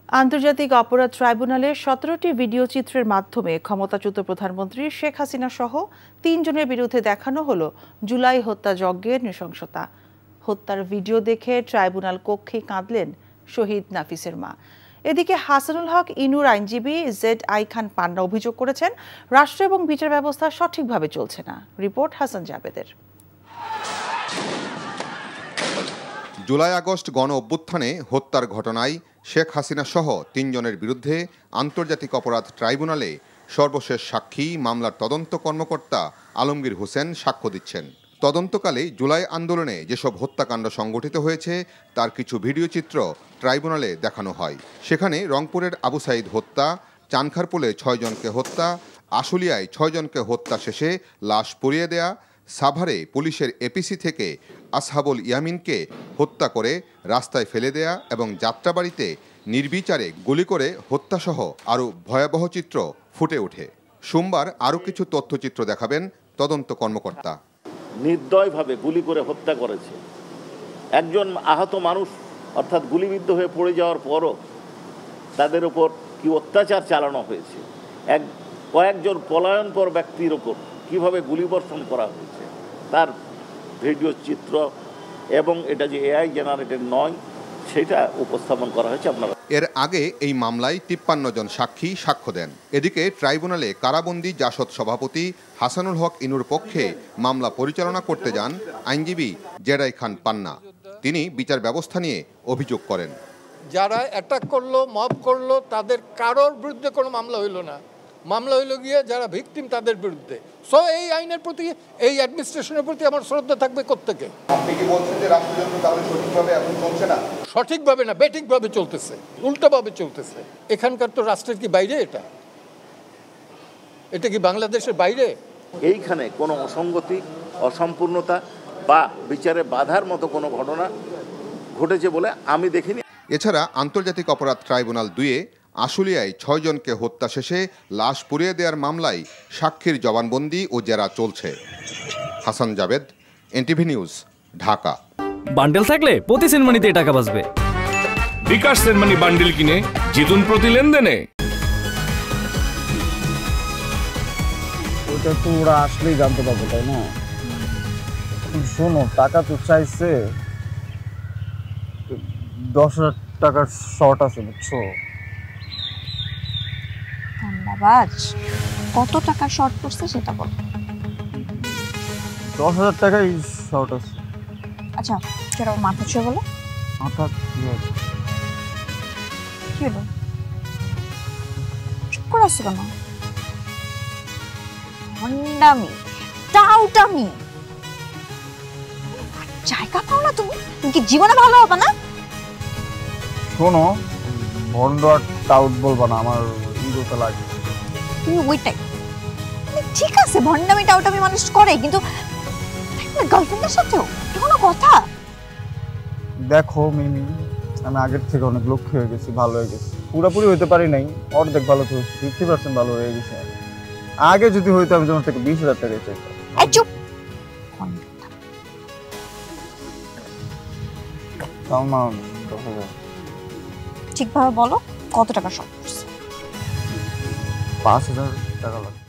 আন্তর্জাতিক অপরাধ ট্রাইব্যুনালে ১৭টি ভিডিও চিত্রের মাধ্যমে ক্ষমতাচ্যুত প্রধানমন্ত্রী শেখ হাসিনা সহ ৩ জনের বিরুদ্ধে দেখানো হলো জুলাই হত্যাযজ্ঞের নৃশংসতা। হত্যার ভিডিও দেখে ট্রাইব্যুনাল কক্ষে কাঁদলেন শহীদ নাফিসের মা। এদিকে হাসানুল হক ইনুর আইনজীবী ZI খান পান্না অভিযোগ করেছেন, রাষ্ট্র এবং বিচার ব্যবস্থা সঠিকভাবে চলছে না। রিপোর্ট হাসান জাবেদের। জুলাই আগস্ট গণ অভ্যুত্থানে হত্যার ঘটনায় শেখ হাসিনা সহ ৩ জনের বিরুদ্ধে আন্তর্জাতিক অপরাধ ট্রাইব্যুনালে সর্বশেষ সাক্ষী মামলার তদন্ত কর্মকর্তা আলমগীর হোসেন সাক্ষ্য দিচ্ছেন। তদন্তকালে জুলাই আন্দোলনে যেসব হত্যাকাণ্ড সংগঠিত হয়েছে তার কিছু ভিডিও চিত্র ট্রাইব্যুনালে দেখানো হয়। সেখানে রংপুরের আবু সাইদ হত্যা, চানখারপুলে ৬ জনকে হত্যা, আশুলিয়ায় ৬ জনকে হত্যা শেষে লাশ পুড়িয়ে দেয়া, সাভারে পুলিশের এপিসি থেকে আসহাবুল ইয়ামিনকে হত্যা করে রাস্তায় ফেলে দেয়া এবং যাত্রাবাড়িতে নির্বিচারে গুলি করে হত্যাসহ আরও ভয়াবহ চিত্র ফুটে ওঠে। সোমবার আরও কিছু তথ্যচিত্র দেখাবেন তদন্ত কর্মকর্তা। নির্দয়ভাবে গুলি করে হত্যা করেছে। একজন আহত মানুষ অর্থাৎ গুলিবিদ্ধ হয়ে পড়ে যাওয়ার পরও তাদের উপর কি অত্যাচার চালানো হয়েছে, কয়েকজন পলায়নপর ব্যক্তির ওপর কীভাবে গুলিবর্ষণ করা হয়েছে তার ভিডিও চিত্র এবং এটা যে AI জেনারেটেড নয় সেটা উপস্থাপন করা হয়েছে আপনারা। এর আগে এই মামলায় ৫৩ জন সাক্ষী সাক্ষ্য দেন। এদিকে ট্রাইব্যুনালে কারাবন্দী জাসদ সভাপতি হাসানুল হক ইনুর পক্ষে মামলা পরিচালনা করতে যান আইনজীবী ZI খান পান্না। তিনি বিচার ব্যবস্থা নিয়ে অভিযোগ করেন, যারা অ্যাটাক করলো, মব করলো, তাদের কারোর বিরুদ্ধে কোনো মামলা হইল না। মামলা হইল গিয়ে যারা ভিকটিম তাদের বিরুদ্ধে। সো এই আইনের প্রতি, এই অ্যাডমিনিস্ট্রেশনের প্রতি আমার শ্রদ্ধা থাকবে কোত্থেকে। আপনি কি বলছেন যে রাষ্ট্রযন্ত্র তাহলে সঠিকভাবে এখন চলছে না? সঠিকভাবে না, বেঠিকভাবে চলতেছে, উল্টোভাবে চলতেছে। এখানকার তো রাষ্ট্রের কি বাইরে এটা কি বাংলাদেশের বাইরে? এইখানে কোনো অসঙ্গতি, অসম্পূর্ণতা বা বিচারে বাধার মতো কোনো ঘটনা ঘটেছে বলে আমি দেখিনি। এছাড়া আন্তর্জাতিক অপরাধ ট্রাইব্যুনাল ২-এ আশুলিয়ায় ৬ জনকে হত্যা শেষে লাশ পুড়িয়ে দেওয়ার মামলায় সাক্ষীর জবানবন্দি ও জেরা চলছে। Hasan Jabed, NTV news, Dhaka. বান্ডেল থাকলে প্রতি সেনমানিতে টাকা বাঁচবে। বিকাশ সেনমানি বান্ডেল কিনে জিতুন প্রতি লেনদেনে। ওটা তো ওরা আসলেই জানতে পারবে, তাই না? শোনো, টাকা তো চাইছে, 10,000 টাকার শর্ট আছে, বুঝছো? ধন্যবাদ। কত টাকা শর্ট পড়ছে সেটা বল। 10,000 টাকাই শর্ট আছে। আচ্ছা, সেটা মাথা ছুঁয়ে বলো। মাথা কি হলো? চুপ করে আসছো কেন? ভণ্ডামি, টাউটামি, জায়গা পাও না তুমি? তুমি কি জীবনে ভালো হবে না? শোনো, ভন্ড আর টাউট বলবা না, আমার ইগোতে লাগে। তুমি ওইটাই ঠিক আছে, ভণ্ডামি টাউটামি মানুষ করে, কিন্তু গার্লফ্রেন্ডের সাথেও কোনো কথা। দেখো মিমি, আমি আগের থেকে অনেক লক্ষ্য হয়ে গেছি, ভালো হয়ে গেছি। পুরোপুরি হইতে পারি নাই, অর্ধেক ভালো তো হয়েছে, 50% ভালো হয়ে গেছে। আগে যদি হইতো আমি তোমার থেকে 20,000 টাকা চাইতাম। চুপ। ঠিকভাবে বলো, কত টাকা শর্ট পড়ছে? 5,000 টাকা লাগবে।